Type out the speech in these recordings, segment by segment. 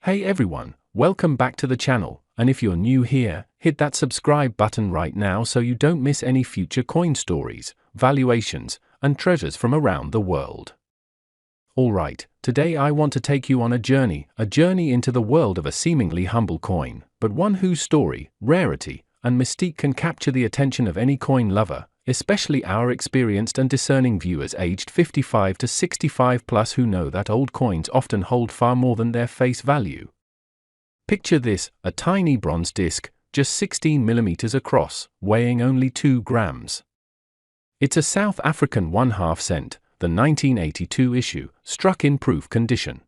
Hey everyone, welcome back to the channel, and if you're new here, hit that subscribe button right now so you don't miss any future coin stories, valuations, and treasures from around the world. Alright, today I want to take you on a journey into the world of a seemingly humble coin, but one whose story, rarity, and mystique can capture the attention of any coin lover, especially our experienced and discerning viewers aged 55 to 65 plus who know that old coins often hold far more than their face value. Picture this, a tiny bronze disc, just 16 millimeters across, weighing only 2 grams. It's a South African 1/2 cent, the 1982 issue, struck in proof condition.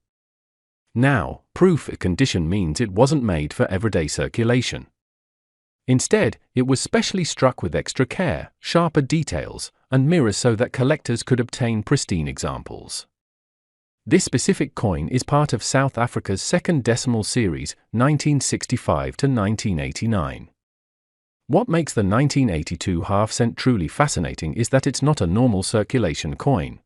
Now, proof condition means it wasn't made for everyday circulation. Instead, it was specially struck with extra care, sharper details, and mirrors so that collectors could obtain pristine examples. This specific coin is part of South Africa's second decimal series, 1965 to 1989. What makes the 1982 1/2 cent truly fascinating is that it's not a normal circulation coin.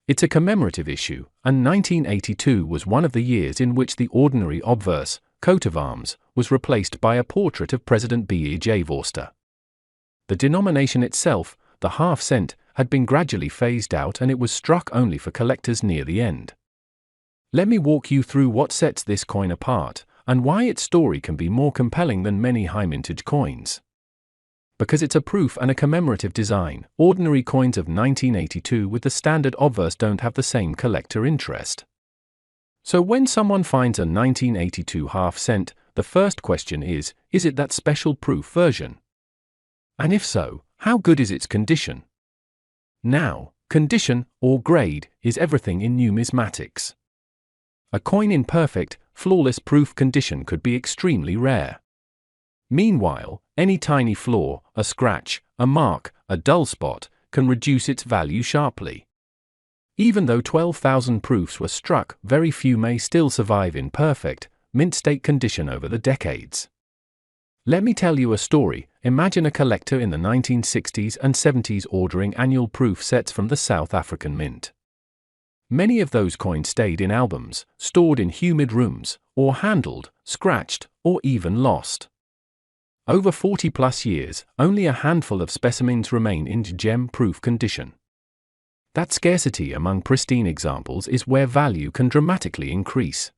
It's a commemorative issue, and 1982 was one of the years in which the ordinary obverse, coat of arms, was replaced by a portrait of President B.E.J. Vorster. The denomination itself, the 1/2 cent, had been gradually phased out and it was struck only for collectors near the end. Let me walk you through what sets this coin apart, and why its story can be more compelling than many high-mintage coins. Because it's a proof and a commemorative design, ordinary coins of 1982 with the standard obverse don't have the same collector interest. So when someone finds a 1982 1/2 cent, the first question is it that special proof version? And if so, how good is its condition? Now, condition, or grade, is everything in numismatics. A coin in perfect, flawless proof condition could be extremely rare. Meanwhile, any tiny flaw, a scratch, a mark, a dull spot, can reduce its value sharply. Even though 12,000 proofs were struck, very few may still survive in perfect, mint-state condition over the decades. Let me tell you a story. Imagine a collector in the 1960s and 70s ordering annual proof sets from the South African Mint. Many of those coins stayed in albums, stored in humid rooms, or handled, scratched, or even lost. Over 40-plus years, only a handful of specimens remain in gem-proof condition. That scarcity among pristine examples is where value can dramatically increase.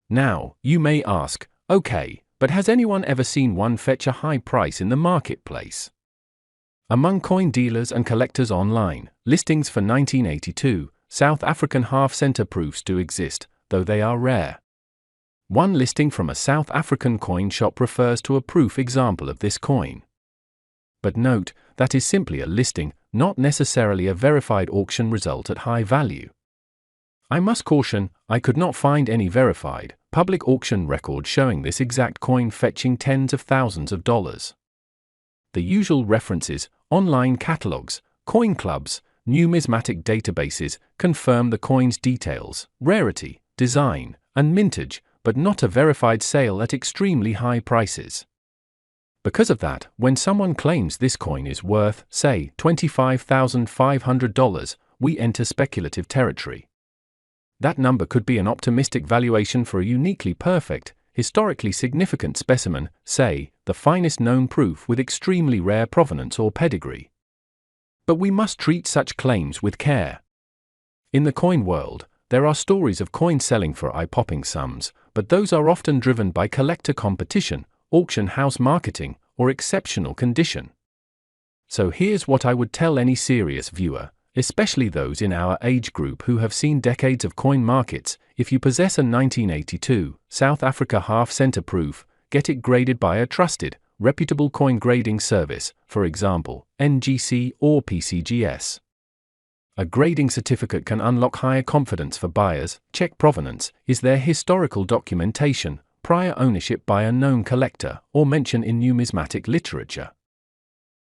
Now, you may ask, okay, but has anyone ever seen one fetch a high price in the marketplace? Among coin dealers and collectors online, listings for 1982 South African 1/2 cent proofs do exist, though they are rare. One listing from a South African coin shop refers to a proof example of this coin. But note, that is simply a listing, not necessarily a verified auction result at high value. I must caution, I could not find any verified, public auction record showing this exact coin fetching tens of thousands of dollars. The usual references, online catalogs, coin clubs, numismatic databases, confirm the coin's details, rarity, design, and mintage, but not a verified sale at extremely high prices. Because of that, when someone claims this coin is worth, say, $25,500, we enter speculative territory. That number could be an optimistic valuation for a uniquely perfect, historically significant specimen, say, the finest known proof with extremely rare provenance or pedigree. But we must treat such claims with care. In the coin world, there are stories of coins selling for eye-popping sums, but those are often driven by collector competition, auction house marketing, or exceptional condition. So here's what I would tell any serious viewer, especially those in our age group who have seen decades of coin markets: if you possess a 1982 South Africa 1/2 cent proof, get it graded by a trusted, reputable coin grading service, for example, NGC or PCGS. A grading certificate can unlock higher confidence for buyers. Check provenance, is there historical documentation, prior ownership by a known collector, or mention in numismatic literature.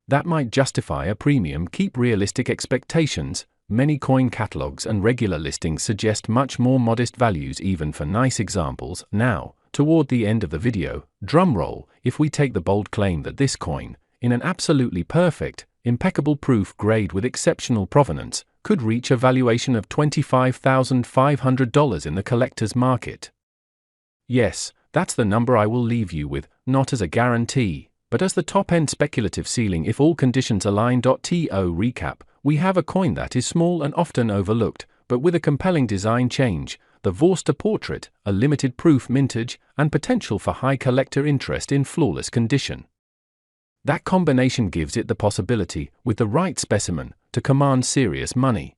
That might justify a premium. Keep realistic expectations. Many coin catalogs and regular listings suggest much more modest values even for nice examples. Now, toward the end of the video, drumroll, if we take the bold claim that this coin, in an absolutely perfect, impeccable proof grade with exceptional provenance, could reach a valuation of $25,500 in the collector's market. Yes, that's the number I will leave you with, not as a guarantee, but as the top-end speculative ceiling if all conditions align. To recap, we have a coin that is small and often overlooked, but with a compelling design change, the Vorster portrait, a limited proof mintage, and potential for high collector interest in flawless condition. That combination gives it the possibility, with the right specimen, to command serious money.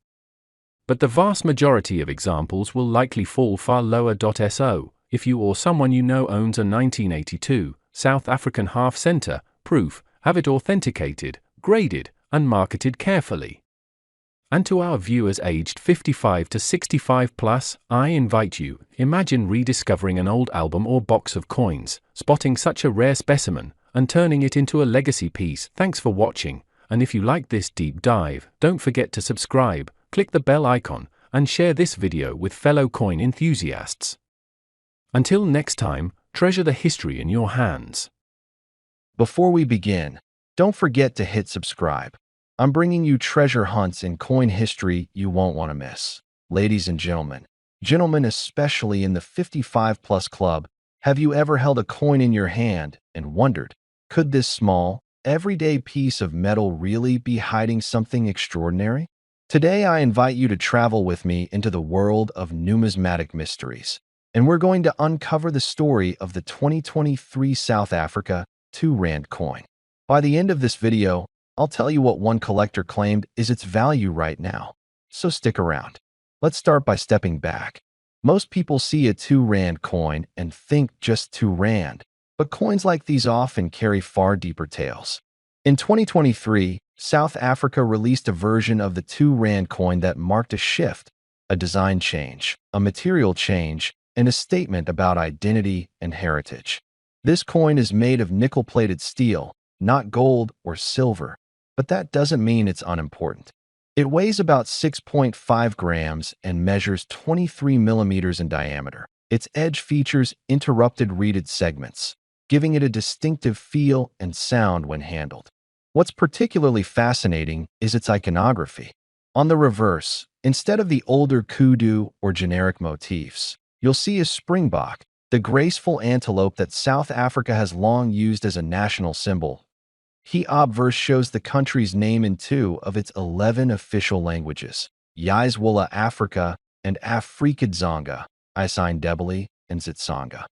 But the vast majority of examples will likely fall far lower. So, if you or someone you know owns a 1982 South African half-center proof, have it authenticated, graded, and marketed carefully. And to our viewers aged 55 to 65 plus, I invite you, imagine rediscovering an old album or box of coins, spotting such a rare specimen, and turning it into a legacy piece. Thanks for watching, and if you like this deep dive, don't forget to subscribe, click the bell icon, and share this video with fellow coin enthusiasts. Until next time, treasure the history in your hands. Before we begin, don't forget to hit subscribe. I'm bringing you treasure hunts in coin history you won't want to miss. Ladies and gentlemen especially in the 55-plus club, have you ever held a coin in your hand and wondered, could this small, everyday piece of metal really be hiding something extraordinary? Today I invite you to travel with me into the world of numismatic mysteries, and we're going to uncover the story of the 2023 South Africa 2 Rand coin. By the end of this video, I'll tell you what one collector claimed is its value right now, so stick around. Let's start by stepping back. Most people see a 2 Rand coin and think just 2 Rand, but coins like these often carry far deeper tales. In 2023, South Africa released a version of the 2 Rand coin that marked a shift, a design change, a material change, and a statement about identity and heritage. This coin is made of nickel-plated steel, not gold or silver, but that doesn't mean it's unimportant. It weighs about 6.5 grams and measures 23 millimeters in diameter. Its edge features interrupted reeded segments, giving it a distinctive feel and sound when handled. What's particularly fascinating is its iconography. On the reverse, instead of the older kudu or generic motifs, you'll see a springbok, the graceful antelope that South Africa has long used as a national symbol. The obverse shows the country's name in 2 of its 11 official languages, Yizwala Africa and Afrikaans, Isindebele, and Xitsonga.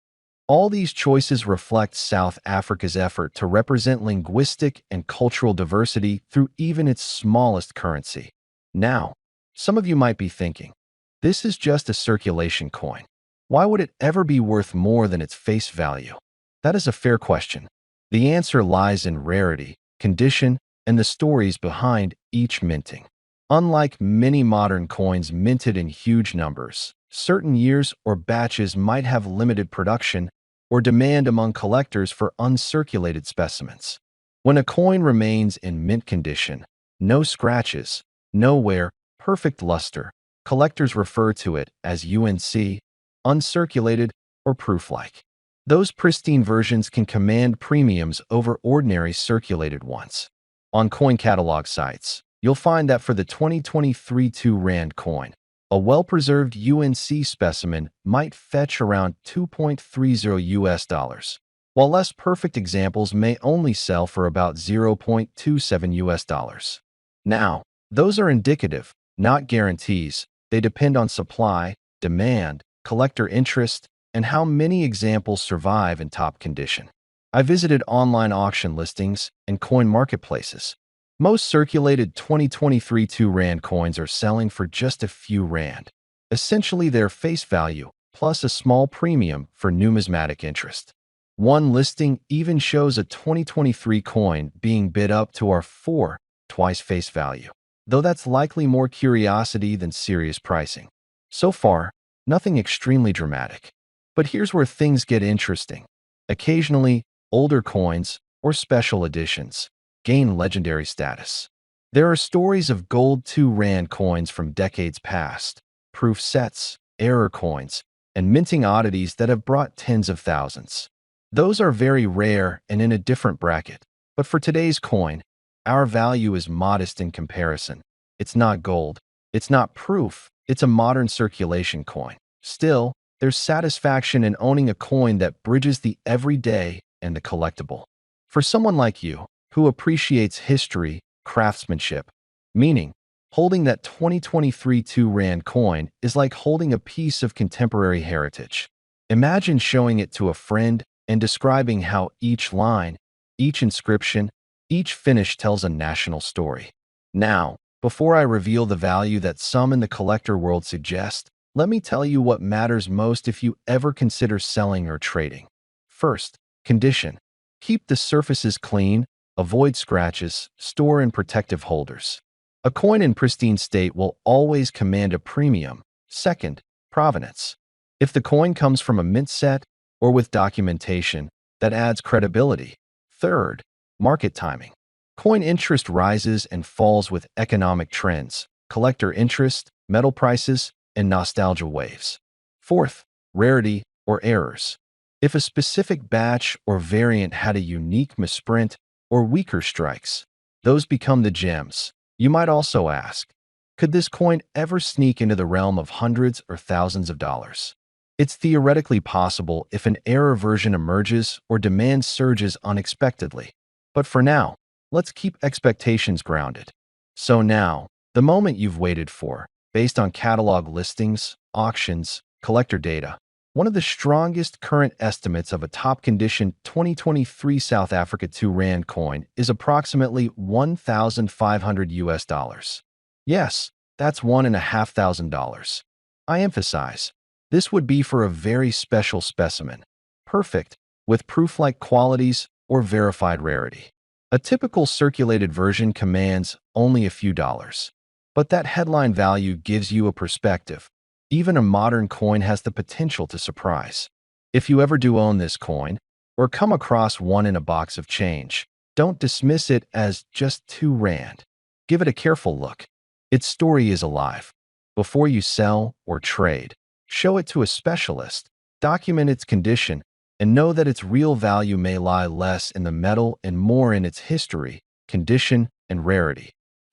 All these choices reflect South Africa's effort to represent linguistic and cultural diversity through even its smallest currency. Now, some of you might be thinking, this is just a circulation coin. Why would it ever be worth more than its face value? That is a fair question. The answer lies in rarity, condition, and the stories behind each minting. Unlike many modern coins minted in huge numbers, certain years or batches might have limited production or demand among collectors for uncirculated specimens. When a coin remains in mint condition, no scratches, no wear, perfect luster, collectors refer to it as UNC, uncirculated, or proof-like. Those pristine versions can command premiums over ordinary circulated ones. On coin catalog sites, you'll find that for the 2023 2 Rand coin, a well-preserved UNC specimen might fetch around $2.30, while less perfect examples may only sell for about $0.27. Now, those are indicative, not guarantees. They depend on supply, demand, collector interest, and how many examples survive in top condition. I visited online auction listings and coin marketplaces. Most circulated 2023 2 Rand coins are selling for just a few Rand, essentially their face value, plus a small premium for numismatic interest. One listing even shows a 2023 coin being bid up to our 4 twice face value, though that's likely more curiosity than serious pricing. So far, nothing extremely dramatic. But here's where things get interesting. Occasionally, older coins, or special editions, gain legendary status. There are stories of gold 2 Rand coins from decades past, proof sets, error coins, and minting oddities that have brought tens of thousands. Those are very rare and in a different bracket. But for today's coin, our value is modest in comparison. It's not gold. It's not proof. It's a modern circulation coin. Still, There's satisfaction in owning a coin that bridges the everyday and the collectible. For someone like you, who appreciates history, craftsmanship, meaning, holding that 2023 2 Rand coin is like holding a piece of contemporary heritage. Imagine showing it to a friend and describing how each line, each inscription, each finish tells a national story. Now, before I reveal the value that some in the collector world suggest, let me tell you what matters most if you ever consider selling or trading. First, condition. Keep the surfaces clean, avoid scratches, store in protective holders. A coin in pristine state will always command a premium. Second, provenance. If the coin comes from a mint set or with documentation, that adds credibility. Third, market timing. Coin interest rises and falls with economic trends, collector interest, metal prices, and nostalgia waves. Fourth, rarity or errors. If a specific batch or variant had a unique misprint or weaker strikes, those become the gems. You might also ask, could this coin ever sneak into the realm of hundreds or thousands of dollars? It's theoretically possible if an error version emerges or demand surges unexpectedly. But for now, let's keep expectations grounded. So now, the moment you've waited for, based on catalog listings, auctions, collector data. One of the strongest current estimates of a top-condition 2023 South Africa 2 Rand coin is approximately $1,500. Yes, that's $1,500. I emphasize, this would be for a very special specimen, perfect, with proof-like qualities or verified rarity. A typical circulated version commands only a few dollars. But that headline value gives you a perspective. Even a modern coin has the potential to surprise. If you ever do own this coin, or come across one in a box of change, don't dismiss it as just 2 Rand. Give it a careful look. Its story is alive. Before you sell or trade, show it to a specialist, document its condition, and know that its real value may lie less in the metal and more in its history, condition, and rarity.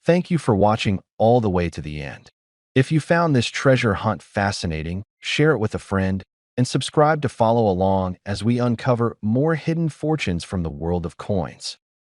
Thank you for watching all the way to the end. If you found this treasure hunt fascinating, share it with a friend, and subscribe to follow along as we uncover more hidden fortunes from the world of coins.